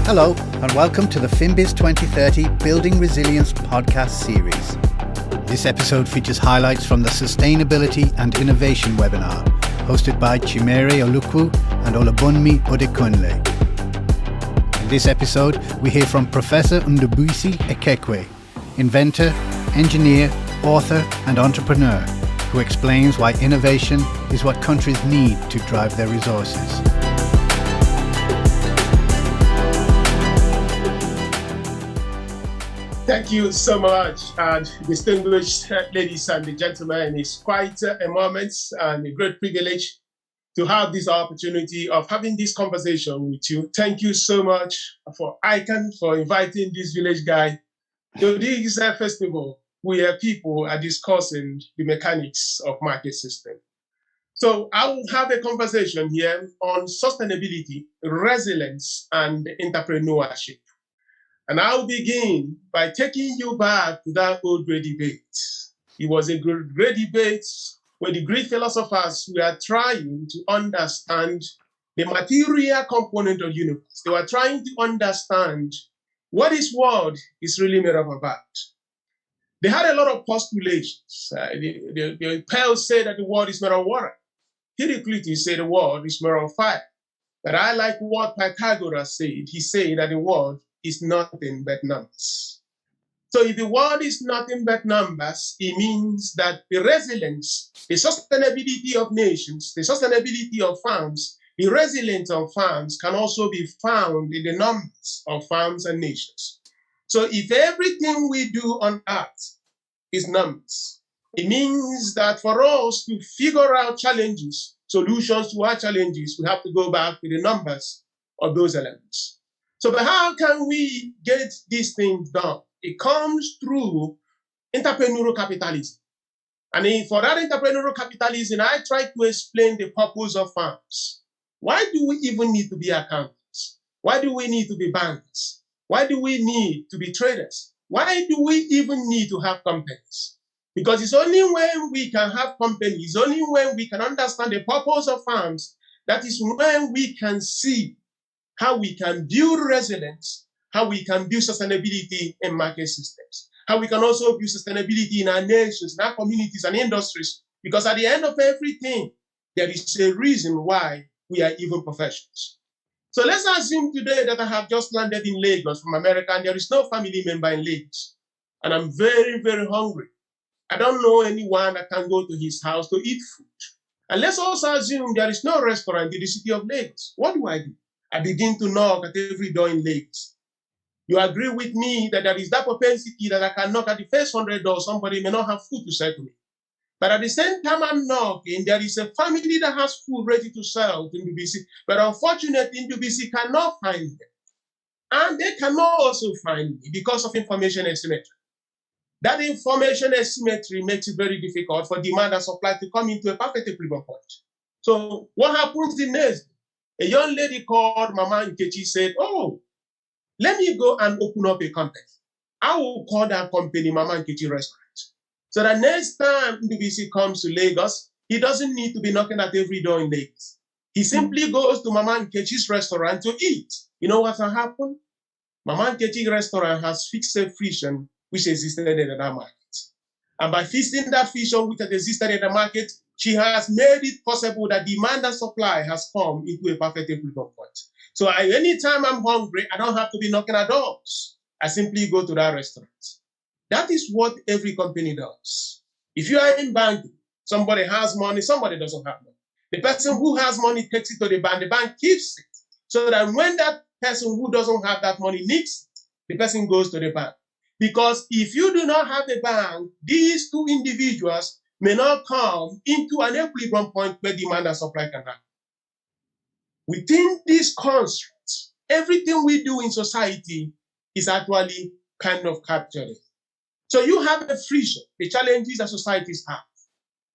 Hello, and welcome to the FinBiz 2030 Building Resilience podcast series. This episode features highlights from the Sustainability and Innovation webinar, hosted by Chimere Olukwu and Olabunmi Odekunle. In this episode, we hear from Professor Ndubuisi Ekekwe, inventor, engineer, author, and entrepreneur, who explains why innovation is what countries need to drive their resources. Thank you so much, and distinguished ladies and gentlemen. It's quite a moment and a great privilege to have this opportunity of having this conversation with you. Thank you so much for ICANN for inviting this village guy to this festival where people are discussing the mechanics of market system. So I will have a conversation here on sustainability, resilience, and entrepreneurship. And I'll begin by taking you back to that old great debate. It was a great debate where the great philosophers were trying to understand the material component of the universe. They were trying to understand what this world is really made up about. They had a lot of postulations. The Pell said that the world is made of water. Heraclitus said the world is made of fire. But I like what Pythagoras said. He said that the world is nothing but numbers. So if the world is nothing but numbers, it means that the resilience, the sustainability of nations, the sustainability of farms, the resilience of farms can also be found in the numbers of farms and nations. So if everything we do on earth is numbers, it means that for us to figure out challenges, solutions to our challenges, we have to go back to the numbers of those elements. So but how can we get these things done? It comes through entrepreneurial capitalism. And for that entrepreneurial capitalism, I try to explain the purpose of farms. Why do we even need to be accountants? Why do we need to be bankers? Why do we need to be traders? Why do we even need to have companies? Because it's only when we can have companies, only when we can understand the purpose of farms, that is when we can see how we can build resilience, how we can build sustainability in market systems, how we can also build sustainability in our nations, in our communities and industries, because at the end of everything, there is a reason why we are even professionals. So let's assume today that I have just landed in Lagos from America and there is no family member in Lagos, and I'm very, very hungry. I don't know anyone that can go to his house to eat food. And let's also assume there is no restaurant in the city of Lagos. What do? I begin to knock at every door in Lagos. You agree with me that there is that propensity that I can knock at the first 100 doors, somebody may not have food to sell to me. But at the same time I'm knocking, there is a family that has food ready to sell to Ndubuisi, but unfortunately Ndubuisi cannot find them. And they cannot also find me because of information asymmetry. That information asymmetry makes it very difficult for demand and supply to come into a perfect equilibrium point. So what happens the next? A young lady called Mama Nkechi said, oh, let me go and open up a company. I will call that company Mama Nkechi Restaurant. So the next time Ndubuisi comes to Lagos, he doesn't need to be knocking at every door in Lagos. He simply goes to Mama Nkechi's restaurant to eat. You know what will happen? Mama Nkechi Restaurant has fixed a friction which existed in that market. And by fixing that friction which had existed in the market, she has made it possible that demand and supply has come into a perfect equilibrium point. So anytime I'm hungry, I don't have to be knocking at doors. I simply go to that restaurant. That is what every company does. If you are in banking, somebody has money, somebody doesn't have money. The person who has money takes it to the bank keeps it. So that when that person who doesn't have that money needs it, the person goes to the bank. Because if you do not have a bank, these two individuals may not come into an equilibrium point where demand and supply can happen. Within these constructs, everything we do in society is actually kind of captured. So you have a friction, the challenges that societies have.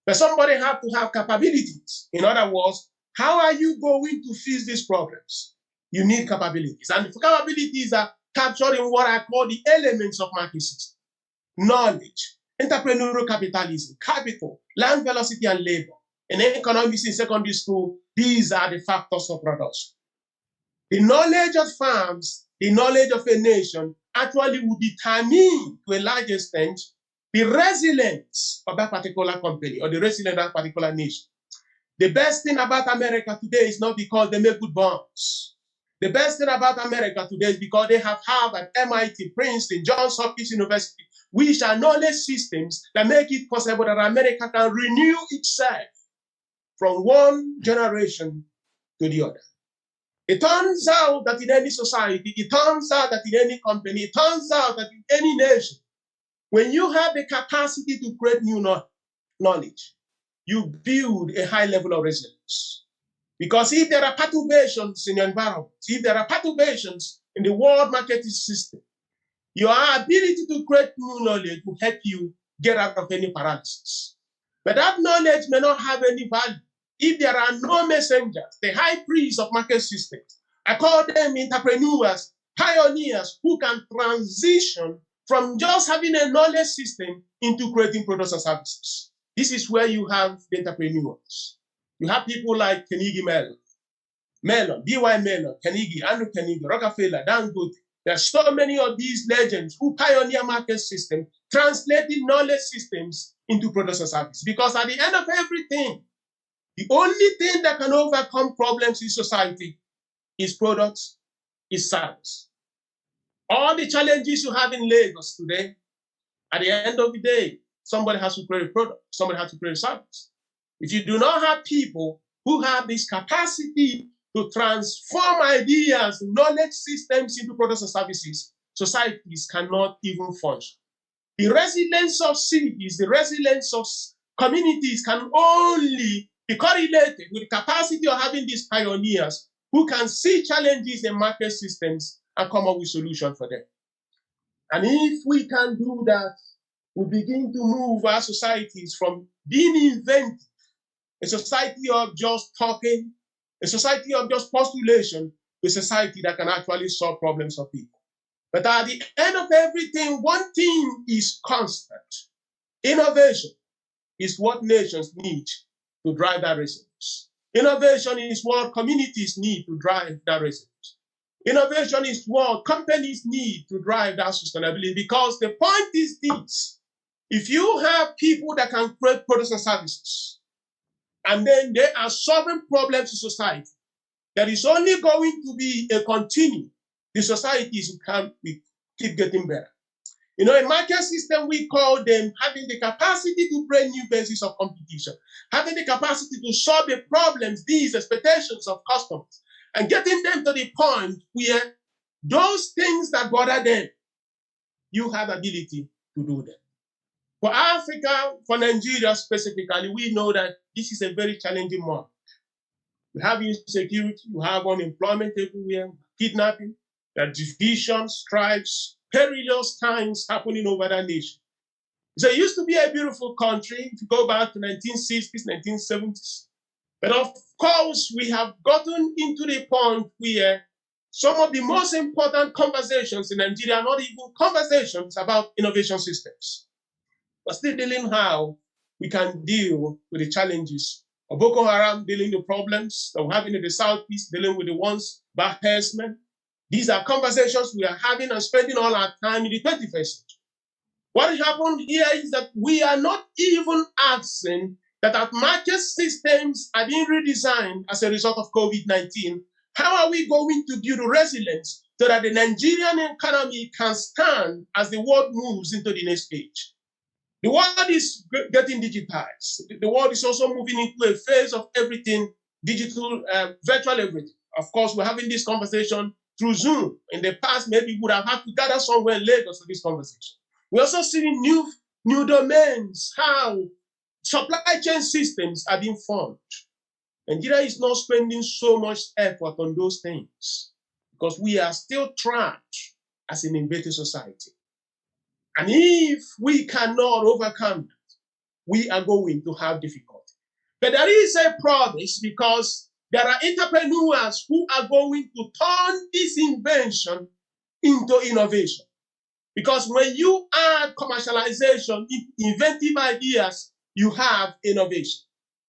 But somebody has to have capabilities. In other words, how are you going to fix these problems? You need capabilities. And the capabilities are captured in what I call the elements of market system. Knowledge, entrepreneurial capitalism, capital, land velocity, and labor. In economics in secondary school, these are the factors of production. The knowledge of farms, the knowledge of a nation actually will determine, to a large extent, the resilience of that particular company or the resilience of that particular nation. The best thing about America today is not because they make good bonds. The best thing about America today is because they have Harvard, MIT, Princeton, Johns Hopkins University, which are knowledge systems that make it possible that America can renew itself from one generation to the other. It turns out that in any society, it turns out that in any company, it turns out that in any nation, when you have the capacity to create new knowledge, you build a high level of resilience. Because if there are perturbations in your environment, if there are perturbations in the world market system, your ability to create new knowledge will help you get out of any paralysis. But that knowledge may not have any value if there are no messengers, the high priests of market systems. I call them entrepreneurs, pioneers who can transition from just having a knowledge system into creating products and services. This is where you have the entrepreneurs. You have people like Carnegie Mellon, B.Y. Mellon, Carnegie, Andrew Carnegie, Rockefeller, Dangote. There are so many of these legends who pioneer market system, translating knowledge systems into products and services. Because at the end of everything, the only thing that can overcome problems in society is products, is service. All the challenges you have in Lagos today, at the end of the day, somebody has to create a product, somebody has to create a service. If you do not have people who have this capacity to transform ideas, knowledge systems into products and services, societies cannot even function. The resilience of cities, the resilience of communities can only be correlated with the capacity of having these pioneers who can see challenges in market systems and come up with solutions for them. And if we can do that, we begin to move our societies from being inventive, a society of just talking, a society of just postulation, to a society that can actually solve problems of people. But at the end of everything, one thing is constant. Innovation is what nations need to drive that resilience. Innovation is what communities need to drive that resilience. Innovation is what companies need to drive that sustainability, because the point is this: if you have people that can create products and services, and then they are solving problems in society, there is only going to be a continuum. The societies can keep getting better. You know, in market system, we call them having the capacity to create new bases of competition, having the capacity to solve the problems, these expectations of customers, and getting them to the point where those things that bother them, you have ability to do them. For Africa, for Nigeria specifically, we know that this is a very challenging market. You have insecurity, you have unemployment everywhere, kidnapping, there are divisions, strikes, perilous times happening over that nation. So it used to be a beautiful country if you go back to 1960s, 1970s. But of course, we have gotten into the point where some of the most important conversations in Nigeria are not even conversations about innovation systems. We're still dealing how we can deal with the challenges of Boko Haram, dealing with the problems that we're having in the Southeast, dealing with the ones by herdsmen. These are conversations we are having and spending all our time in the 21st century. What happened here is that we are not even asking that our market systems are being redesigned as a result of COVID-19. How are we going to build resilience so that the Nigerian economy can stand as the world moves into the next stage? The world is getting digitized. The world is also moving into a phase of everything digital, virtual everything. Of course, we're having this conversation through Zoom. In the past, maybe we would have had to gather somewhere in Lagos for this conversation. We're also seeing new domains, how supply chain systems are being formed. Nigeria is not spending so much effort on those things because we are still trapped as an inventive society. And if we cannot overcome that, we are going to have difficulty. But there is a promise because there are entrepreneurs who are going to turn this invention into innovation. Because when you add commercialization, inventive ideas, you have innovation.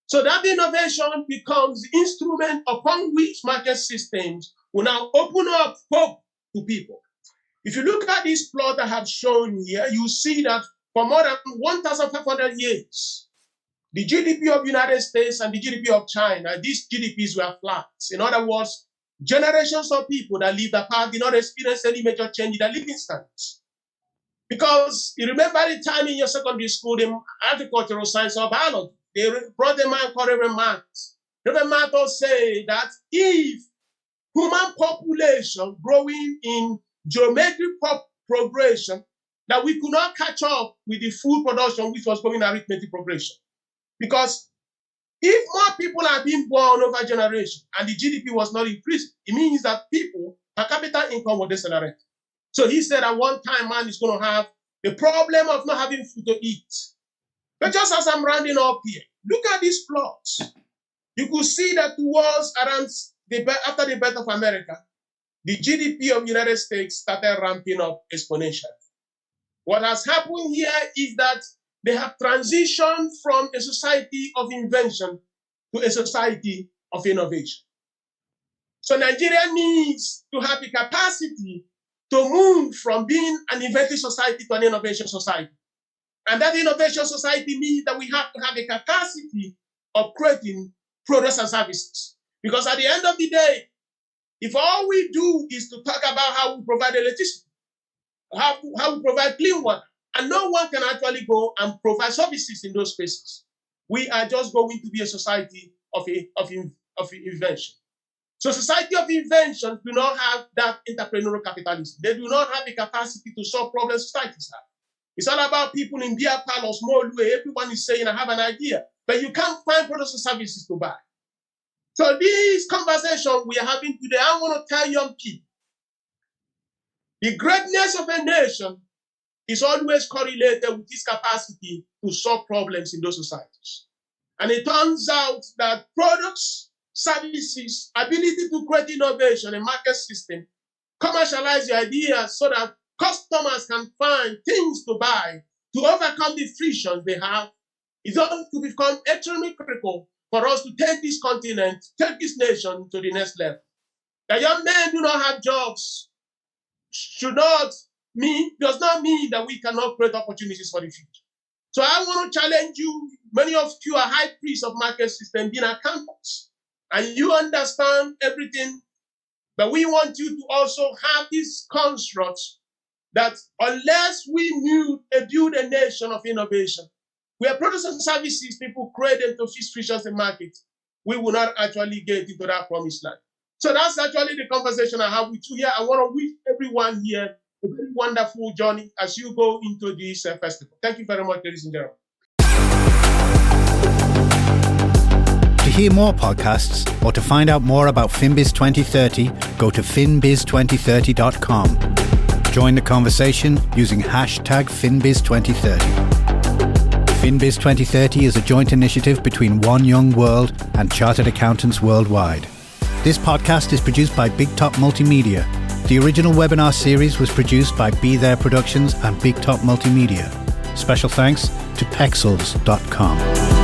So that innovation becomes the instrument upon which market systems will now open up hope to people. If you look at this plot I have shown here, you see that for more than 1,500 years, the GDP of the United States and the GDP of China, these GDPs were flat. In other words, generations of people that lived apart did not experience any major change in their living standards. Because you remember the time in your secondary school in agricultural science or biology, they brought a man called Reverend Marx. Reverend Marx said that if human population growing in geometric progression, that we could not catch up with the food production which was going in arithmetic progression. Because if more people are being born over generation and the GDP was not increasing, it means that people, per capita income will decelerate. So he said at one time, man is going to have the problem of not having food to eat. But just as I'm rounding up here, look at these plots. You could see that towards around after the birth of America, the GDP of the United States started ramping up exponentially. What has happened here is that they have transitioned from a society of invention to a society of innovation. So Nigeria needs to have the capacity to move from being an inventive society to an innovation society. And that innovation society means that we have to have the capacity of creating products and services. Because at the end of the day, if all we do is to talk about how we provide electricity, how we provide clean water, and no one can actually go and provide services in those spaces, we are just going to be a society of invention. So society of invention do not have that entrepreneurial capitalism. They do not have the capacity to solve problems societies have. It's all about people in beer parlors, more way. Everyone is saying, I have an idea, but you can't find products and services to buy. So this conversation we are having today, I want to tell young people, the greatness of a nation is always correlated with its capacity to solve problems in those societies. And it turns out that products, services, ability to create innovation, a market system, commercialize your ideas so that customers can find things to buy to overcome the frictions they have, is going to become extremely critical for us to take this continent, take this nation to the next level. The young men do not have jobs does not mean that we cannot create opportunities for the future. So I want to challenge you. Many of you are high priests of market system, being accountants, and you understand everything. But we want you to also have these constructs that unless we build a nation of innovation, where products and services people create them to fix frictions in market, we will not actually get into that promised land. So that's actually the conversation I have with you here. I want to wish everyone here a very wonderful journey as you go into this festival. Thank you very much, ladies and gentlemen. To hear more podcasts or to find out more about FinBiz 2030, go to finbiz2030.com. Join the conversation using hashtag FinBiz2030. FinBiz 2030 is a joint initiative between One Young World and Chartered Accountants Worldwide. This podcast is produced by Big Top Multimedia. The original webinar series was produced by Be There Productions and Big Top Multimedia. Special thanks to Pexels.com.